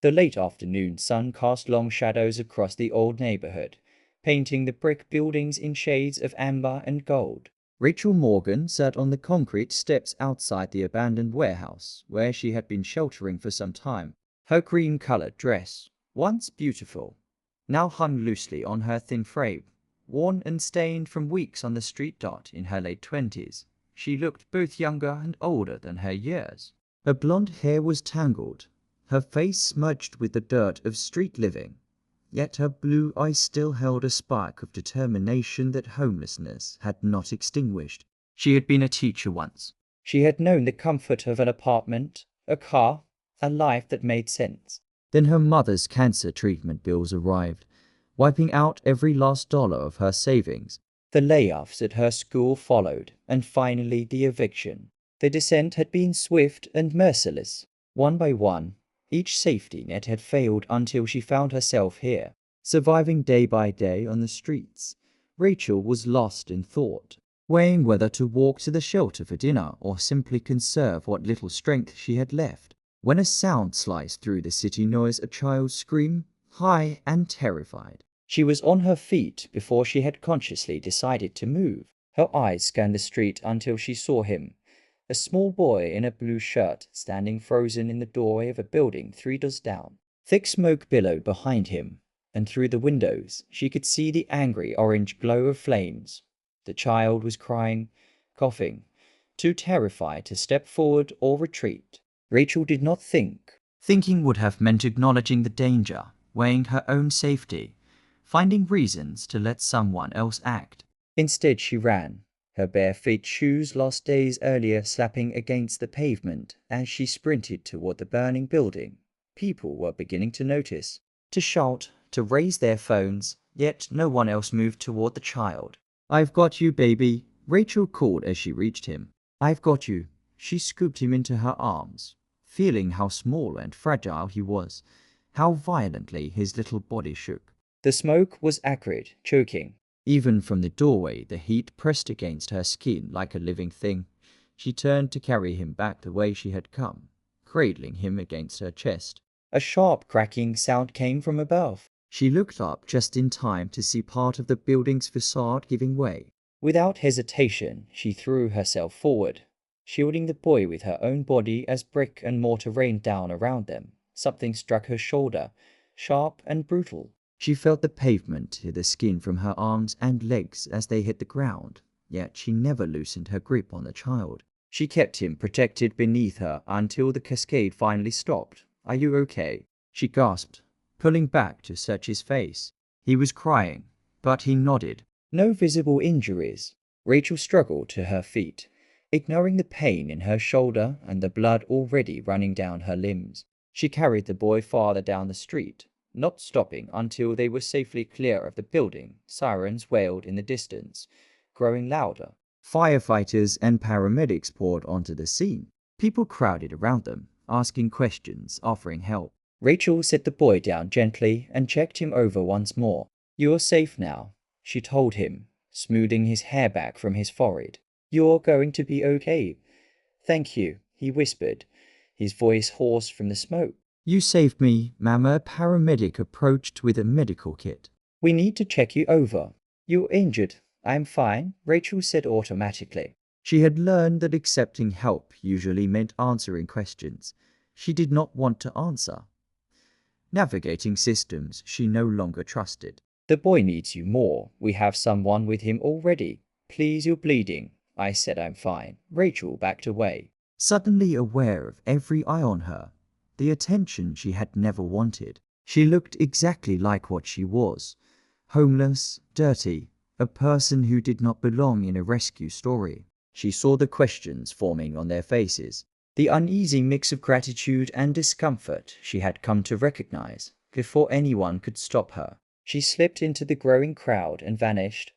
The late afternoon sun cast long shadows across the old neighborhood, painting the brick buildings in shades of amber and gold. Rachel Morgan sat on the concrete steps outside the abandoned warehouse, where she had been sheltering for some time. Her cream-colored dress, once beautiful, now hung loosely on her thin frame. Worn and stained from weeks on the street dot in her late 20s, she looked both younger and older than her years. Her blonde hair was tangled, her face smudged with the dirt of street living, yet her blue eyes still held a spark of determination that homelessness had not extinguished. She had been a teacher once. She had known the comfort of an apartment, a car, a life that made sense. Then her mother's cancer treatment bills arrived, wiping out every last dollar of her savings. The layoffs at her school followed, and finally the eviction. The descent had been swift and merciless. One by one, each safety net had failed until she found herself here, surviving day by day on the streets. Rachel was lost in thought, weighing whether to walk to the shelter for dinner or simply conserve what little strength she had left, when a sound sliced through the city noise, a child's scream, high and terrified. She was on her feet before she had consciously decided to move. Her eyes scanned the street until she saw him, a small boy in a blue shirt standing frozen in the doorway of a building 3 doors down. Thick smoke billowed behind him, and through the windows she could see the angry orange glow of flames. The child was crying, coughing, too terrified to step forward or retreat. Rachel did not think. Thinking would have meant acknowledging the danger, weighing her own safety, finding reasons to let someone else act. Instead she ran, her bare-feet shoes lost days earlier slapping against the pavement as she sprinted toward the burning building. People were beginning to notice, to shout, to raise their phones, yet no one else moved toward the child. "I've got you, baby," Rachel called as she reached him. "I've got you." She scooped him into her arms, feeling how small and fragile he was, how violently his little body shook. The smoke was acrid, choking. Even from the doorway, the heat pressed against her skin like a living thing. She turned to carry him back the way she had come, cradling him against her chest. A sharp cracking sound came from above. She looked up just in time to see part of the building's facade giving way. Without hesitation, she threw herself forward, shielding the boy with her own body as brick and mortar rained down around them. Something struck her shoulder, sharp and brutal. She felt the pavement hit the skin from her arms and legs as they hit the ground, yet she never loosened her grip on the child. She kept him protected beneath her until the cascade finally stopped. "Are you okay?" she gasped, pulling back to search his face. He was crying, but he nodded. No visible injuries. Rachel struggled to her feet, ignoring the pain in her shoulder and the blood already running down her limbs. She carried the boy farther down the street, not stopping until they were safely clear of the building. Sirens wailed in the distance, growing louder. Firefighters and paramedics poured onto the scene. People crowded around them, asking questions, offering help. Rachel set the boy down gently and checked him over once more. "You're safe now," she told him, smoothing his hair back from his forehead. "You're going to be okay." "Thank you," he whispered, his voice hoarse from the smoke. "You saved me, Mama." A paramedic approached with a medical kit. "We need to check you over." "You're injured." "I'm fine," Rachel said automatically. She had learned that accepting help usually meant answering questions she did not want to answer, navigating systems she no longer trusted. "The boy needs you more. We have someone with him already." "Please, you're bleeding." I said I'm fine. Rachel backed away, suddenly aware of every eye on her, the attention she had never wanted. She looked exactly like what she was, homeless, dirty, a person who did not belong in a rescue story. She saw the questions forming on their faces, the uneasy mix of gratitude and discomfort she had come to recognize before anyone could stop her. She slipped into the growing crowd and vanished.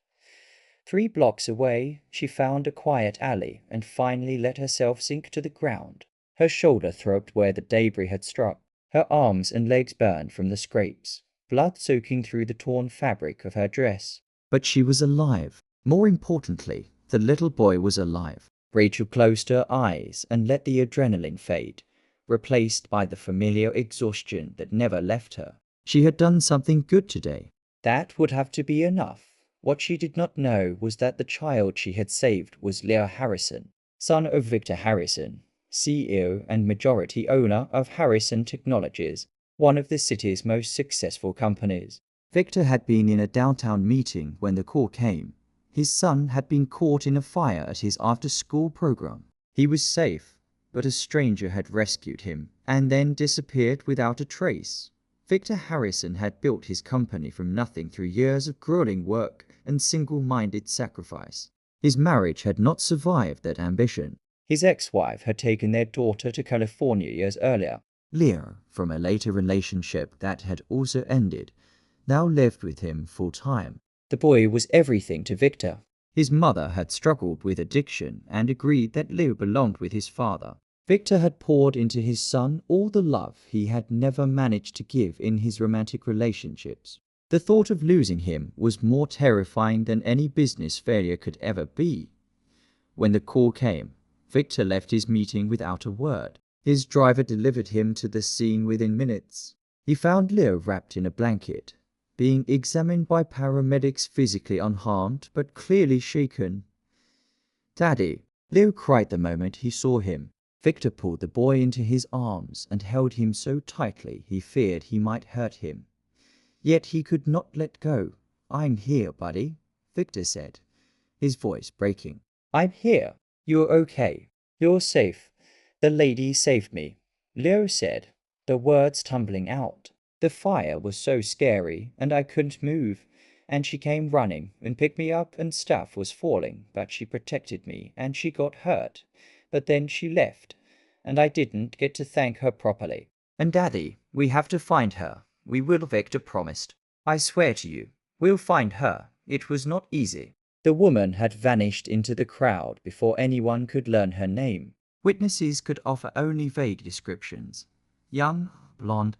3 blocks away, she found a quiet alley and finally let herself sink to the ground. Her shoulder throbbed where the debris had struck. Her arms and legs burned from the scrapes, blood soaking through the torn fabric of her dress. But she was alive. More importantly, the little boy was alive. Rachel closed her eyes and let the adrenaline fade, replaced by the familiar exhaustion that never left her. She had done something good today. That would have to be enough. What she did not know was that the child she had saved was Leo Harrison, son of Victor Harrison, CEO and majority owner of Harrison Technologies, one of the city's most successful companies. Victor had been in a downtown meeting when the call came. His son had been caught in a fire at his after-school program. He was safe, but a stranger had rescued him and then disappeared without a trace. Victor Harrison had built his company from nothing through years of grueling work and single-minded sacrifice. His marriage had not survived that ambition. His ex-wife had taken their daughter to California years earlier. Leo, from a later relationship that had also ended, now lived with him full-time. The boy was everything to Victor. His mother had struggled with addiction and agreed that Leo belonged with his father. Victor had poured into his son all the love he had never managed to give in his romantic relationships. The thought of losing him was more terrifying than any business failure could ever be. When the call came, Victor left his meeting without a word. His driver delivered him to the scene within minutes. He found Leo wrapped in a blanket, being examined by paramedics, physically unharmed but clearly shaken. "Daddy!" Leo cried the moment he saw him. Victor pulled the boy into his arms and held him so tightly he feared he might hurt him. Yet he could not let go. "I'm here, buddy," Victor said, his voice breaking. "I'm here. You're okay. You're safe. The lady saved me," Leo said, the words tumbling out. "The fire was so scary and I couldn't move, and she came running and picked me up and stuff was falling, but she protected me and she got hurt. But then she left, and I didn't get to thank her properly. And Daddy, we have to find her. We will, Victor promised. I swear to you, we'll find her. It was not easy." The woman had vanished into the crowd before anyone could learn her name. Witnesses could offer only vague descriptions. Young, blonde,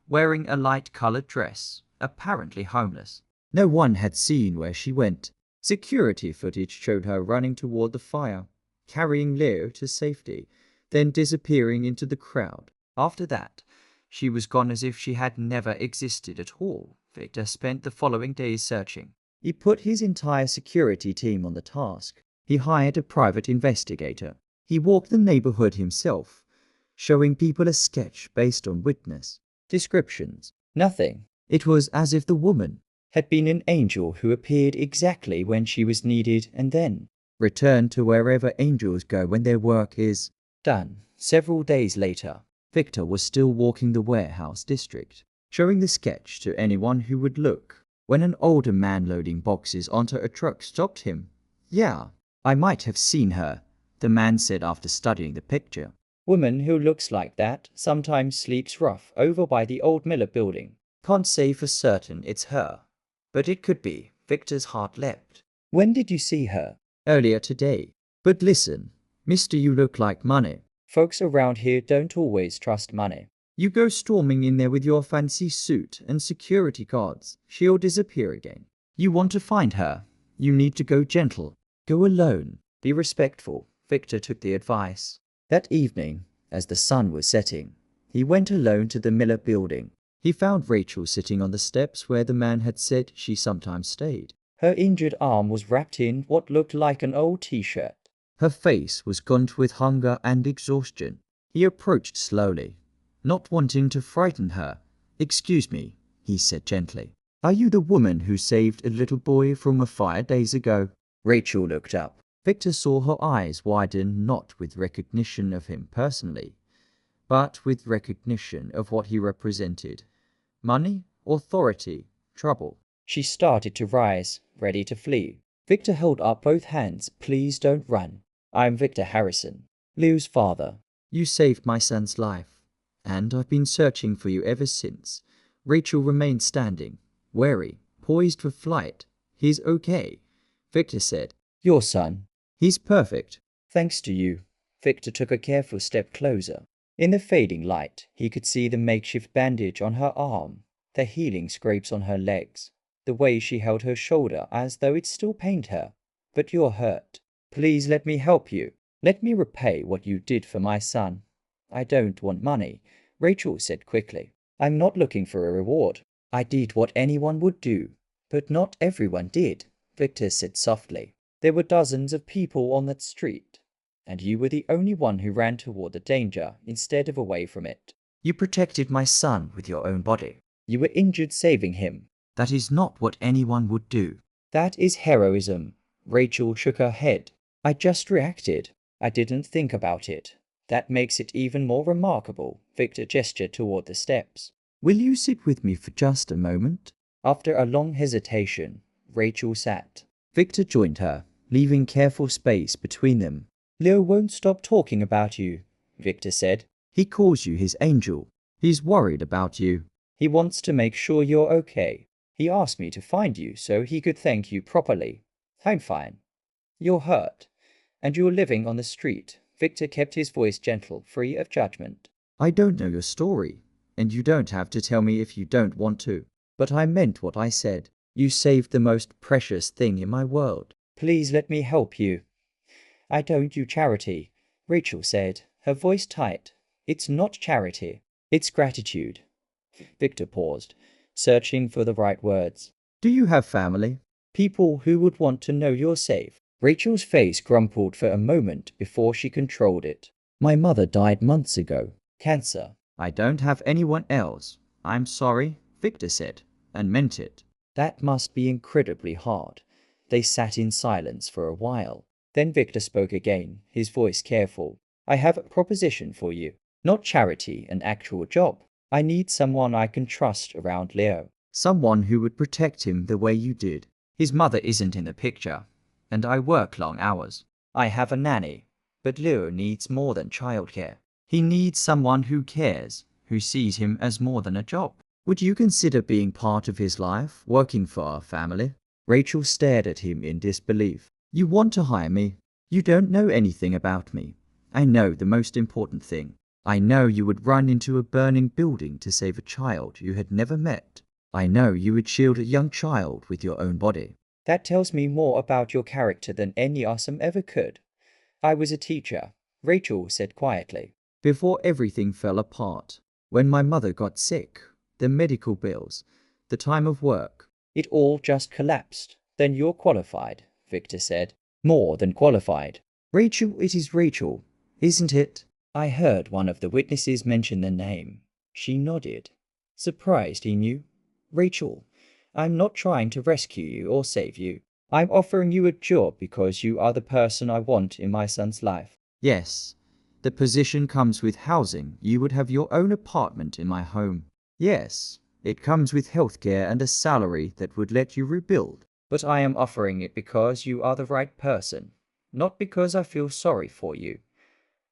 wearing a light-colored dress, apparently homeless. No one had seen where she went. Security footage showed her running toward the fire, carrying Leo to safety, then disappearing into the crowd. After that, she was gone as if she had never existed at all. Victor spent the following days searching. He put his entire security team on the task. He hired a private investigator. He walked the neighborhood himself, showing people a sketch based on witness descriptions. Nothing. It was as if the woman had been an angel who appeared exactly when she was needed and then returned to wherever angels go when their work is done. Several days later, Victor was still walking the warehouse district, showing the sketch to anyone who would look, when an older man loading boxes onto a truck stopped him. "Yeah, I might have seen her," the man said after studying the picture. "Woman who looks like that sometimes sleeps rough over by the old Miller building. Can't say for certain it's her, but it could be." Victor's heart leapt. "When did you see her?" "Earlier today. But listen, mister, you look like money. Folks around here don't always trust money. You go storming in there with your fancy suit and security guards, she'll disappear again. You want to find her, you need to go gentle. Go alone. Be respectful." Victor took the advice. That evening, as the sun was setting, he went alone to the Miller building. He found Rachel sitting on the steps where the man had said she sometimes stayed. Her injured arm was wrapped in what looked like an old t-shirt. Her face was gaunt with hunger and exhaustion. He approached slowly, not wanting to frighten her. "Excuse me," he said gently. "Are you the woman who saved a little boy from a fire days ago?" Rachel looked up. Victor saw her eyes widen, not with recognition of him personally, but with recognition of what he represented. Money, authority, trouble. She started to rise, ready to flee. Victor held up both hands. "Please don't run. I'm Victor Harrison, Leo's father. You saved my son's life, and I've been searching for you ever since." Rachel remained standing, wary, poised for flight. "He's okay," Victor said. "Your son? He's perfect. Thanks to you." Victor took a careful step closer. In the fading light, he could see the makeshift bandage on her arm, the healing scrapes on her legs, the way she held her shoulder as though it still pained her. "But you're hurt. Please let me help you. Let me repay what you did for my son. I don't want money, Rachel said quickly. I'm not looking for a reward. I did what anyone would do. But not everyone did, Victor said softly. There were dozens of people on that street, and you were the only one who ran toward the danger instead of away from it. You protected my son with your own body. You were injured saving him. That is not what anyone would do. That is heroism. Rachel shook her head. I just reacted. I didn't think about it. That makes it even more remarkable. Victor gestured toward the steps. Will you sit with me for just a moment? After a long hesitation, Rachel sat. Victor joined her, leaving careful space between them. Leo won't stop talking about you, Victor said. He calls you his angel. He's worried about you. He wants to make sure you're okay. He asked me to find you so he could thank you properly. I'm fine. You're hurt, and you're living on the street. Victor kept his voice gentle, free of judgment. I don't know your story, and you don't have to tell me if you don't want to. But I meant what I said. You saved the most precious thing in my world. Please let me help you. I don't do charity, Rachel said, her voice tight. It's not charity. It's gratitude. Victor paused, searching for the right words. Do you have family? People who would want to know you're safe. Rachel's face crumpled for a moment before she controlled it. My mother died months ago. Cancer. I don't have anyone else. I'm sorry, Victor said, and meant it. That must be incredibly hard. They sat in silence for a while. Then Victor spoke again, his voice careful. I have a proposition for you. Not charity, an actual job. I need someone I can trust around Leo. Someone who would protect him the way you did. His mother isn't in the picture, and I work long hours. I have a nanny, but Leo needs more than childcare. He needs someone who cares, who sees him as more than a job. Would you consider being part of his life, working for our family? Rachel stared at him in disbelief. You want to hire me? You don't know anything about me. I know the most important thing. I know you would run into a burning building to save a child you had never met. I know you would shield a young child with your own body. That tells me more about your character than any awesome ever could. I was a teacher, Rachel said quietly. Before everything fell apart, when my mother got sick, the medical bills, the time of work, it all just collapsed. Then you're qualified, Victor said. More than qualified. Rachel, it is Rachel, isn't it? I heard one of the witnesses mention the name. She nodded, surprised he knew. Rachel, I'm not trying to rescue you or save you. I'm offering you a job because you are the person I want in my son's life. Yes, the position comes with housing. You would have your own apartment in my home. Yes, it comes with healthcare and a salary that would let you rebuild. But I am offering it because you are the right person, not because I feel sorry for you.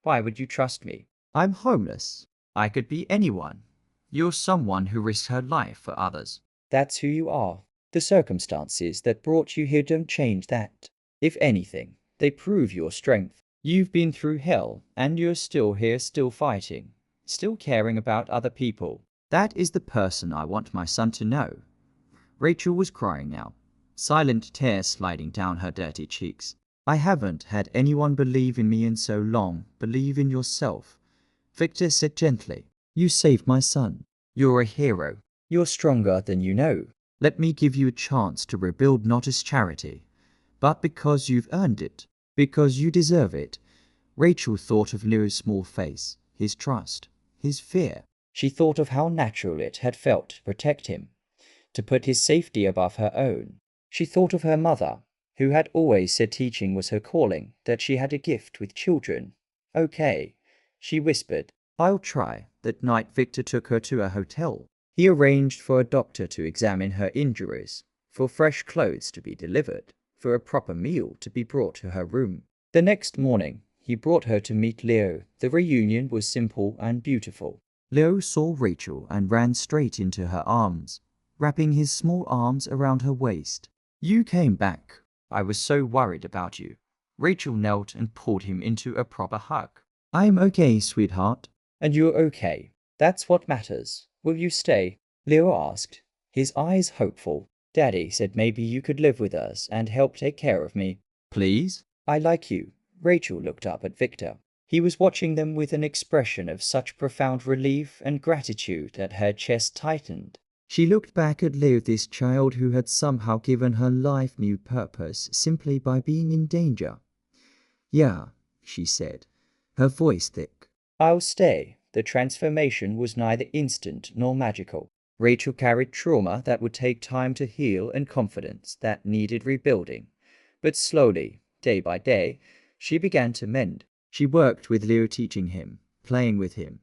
Why would you trust me? I'm homeless. I could be anyone. You're someone who risked her life for others. That's who you are. The circumstances that brought you here don't change that. If anything, they prove your strength. You've been through hell, and you're still here, still fighting, still caring about other people. That is the person I want my son to know. Rachel was crying now, silent tears sliding down her dirty cheeks. I haven't had anyone believe in me in so long. Believe in yourself. Victor said gently. You saved my son. You're a hero. You're stronger than you know. Let me give you a chance to rebuild, not as charity, but because you've earned it, because you deserve it. Rachel thought of Leo's small face, his trust, his fear. She thought of how natural it had felt to protect him, to put his safety above her own. She thought of her mother, who had always said teaching was her calling, that she had a gift with children. Okay, she whispered. I'll try. That night Victor took her to a hotel. He arranged for a doctor to examine her injuries, for fresh clothes to be delivered, for a proper meal to be brought to her room. The next morning, he brought her to meet Leo. The reunion was simple and beautiful. Leo saw Rachel and ran straight into her arms, wrapping his small arms around her waist. You came back. I was so worried about you. Rachel knelt and pulled him into a proper hug. I'm okay, sweetheart. And you're okay. That's what matters. Will you stay? Leo asked, his eyes hopeful. Daddy said maybe you could live with us and help take care of me. Please? I like you. Rachel looked up at Victor. He was watching them with an expression of such profound relief and gratitude that her chest tightened. She looked back at Leo, this child who had somehow given her life new purpose simply by being in danger. "Yeah," she said, her voice thick. "I'll stay." The transformation was neither instant nor magical. Rachel carried trauma that would take time to heal and confidence that needed rebuilding. But slowly, day by day, she began to mend. She worked with Leo, teaching him, playing with him,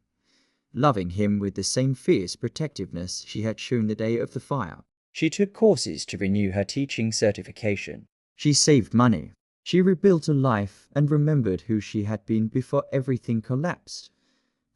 loving him with the same fierce protectiveness she had shown the day of the fire. She took courses to renew her teaching certification. She saved money. She rebuilt a life and remembered who she had been before everything collapsed.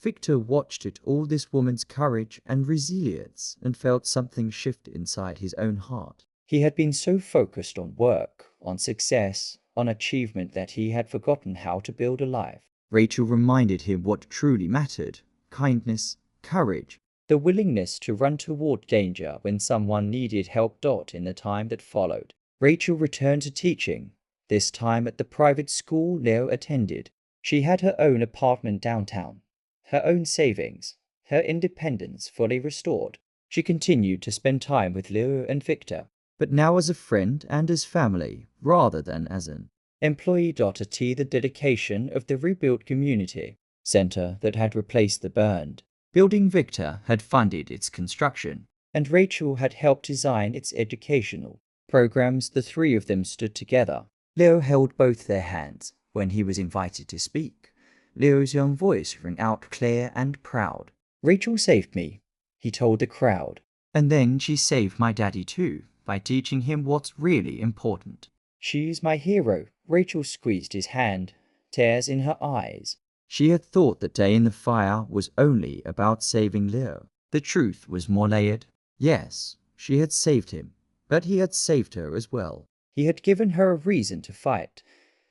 Victor watched it all, this woman's courage and resilience, and felt something shift inside his own heart. He had been so focused on work, on success, on achievement that he had forgotten how to build a life. Rachel reminded him what truly mattered: kindness, courage, the willingness to run toward danger when someone needed help. In the time that followed, Rachel returned to teaching, this time at the private school Leo attended. She had her own apartment downtown, her own savings, her independence fully restored. She continued to spend time with Leo and Victor, but now as a friend and as family, rather than as an employee. The dedication of the rebuilt community center that had replaced the burned building. Victor had funded its construction, and Rachel had helped design its educational programs. The three of them stood together. Leo held both their hands when he was invited to speak. Leo's young voice rang out clear and proud. "Rachel saved me," he told the crowd. "And then she saved my daddy too, by teaching him what's really important." "She's my hero." Rachel squeezed his hand, tears in her eyes. She had thought the day in the fire was only about saving Leo. The truth was more layered. Yes, she had saved him, but he had saved her as well. He had given her a reason to fight,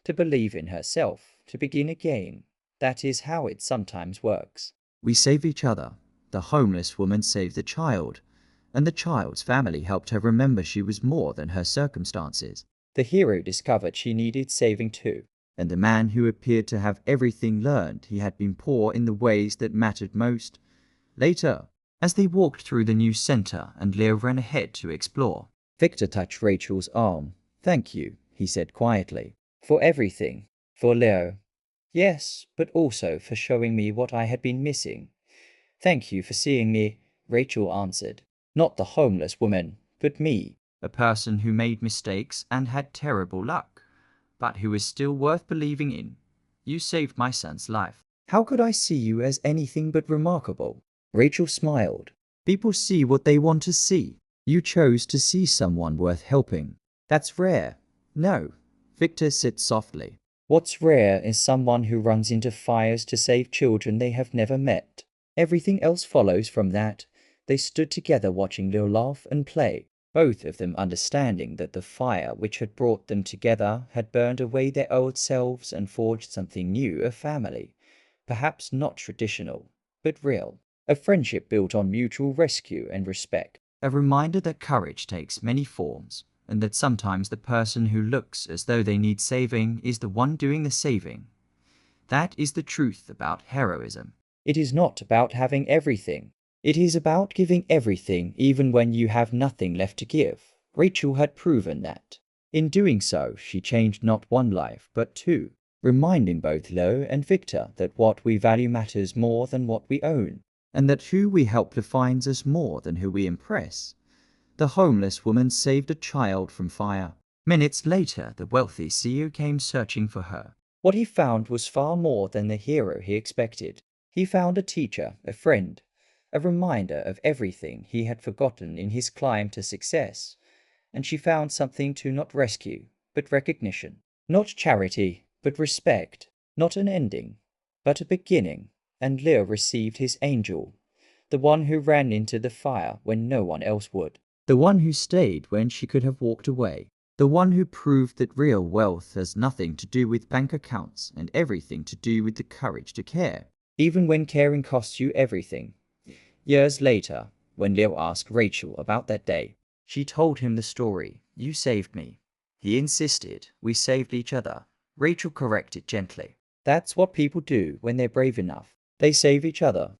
to believe in herself, to begin again. That is how it sometimes works. We save each other. The homeless woman saved the child, and the child's family helped her remember she was more than her circumstances. The hero discovered she needed saving too, and the man who appeared to have everything learned he had been poor in the ways that mattered most. Later, as they walked through the new center and Leo ran ahead to explore, Victor touched Rachel's arm. "Thank you," he said quietly, "for everything. For Leo. Yes, but also for showing me what I had been missing." "Thank you for seeing me," Rachel answered. "Not the homeless woman, but me. A person who made mistakes and had terrible luck, but who is still worth believing in. You saved my son's life." "How could I see you as anything but remarkable?" Rachel smiled. "People see what they want to see. You chose to see someone worth helping. That's rare." "No," Victor said softly. "What's rare is someone who runs into fires to save children they have never met. Everything else follows from that." They stood together watching Leo laugh and play, both of them understanding that the fire which had brought them together had burned away their old selves and forged something new, a family. Perhaps not traditional, but real. A friendship built on mutual rescue and respect. A reminder that courage takes many forms, and that sometimes the person who looks as though they need saving is the one doing the saving. That is the truth about heroism. It is not about having everything. It is about giving everything even when you have nothing left to give. Rachel had proven that. In doing so, she changed not one life, but two, reminding both Leo and Victor that what we value matters more than what we own, and that who we help defines us more than who we impress. The homeless woman saved a child from fire. Minutes later, the wealthy CEO came searching for her. What he found was far more than the hero he expected. He found a teacher, a friend, a reminder of everything he had forgotten in his climb to success. And she found something to not rescue, but recognition. Not charity, but respect. Not an ending, but a beginning. And Leo received his angel, the one who ran into the fire when no one else would. The one who stayed when she could have walked away. The one who proved that real wealth has nothing to do with bank accounts and everything to do with the courage to care, even when caring costs you everything. Years later, when Leo asked Rachel about that day, she told him the story. "You saved me." He insisted, "We saved each other." Rachel corrected gently. That's what people do when they're brave enough. They save each other.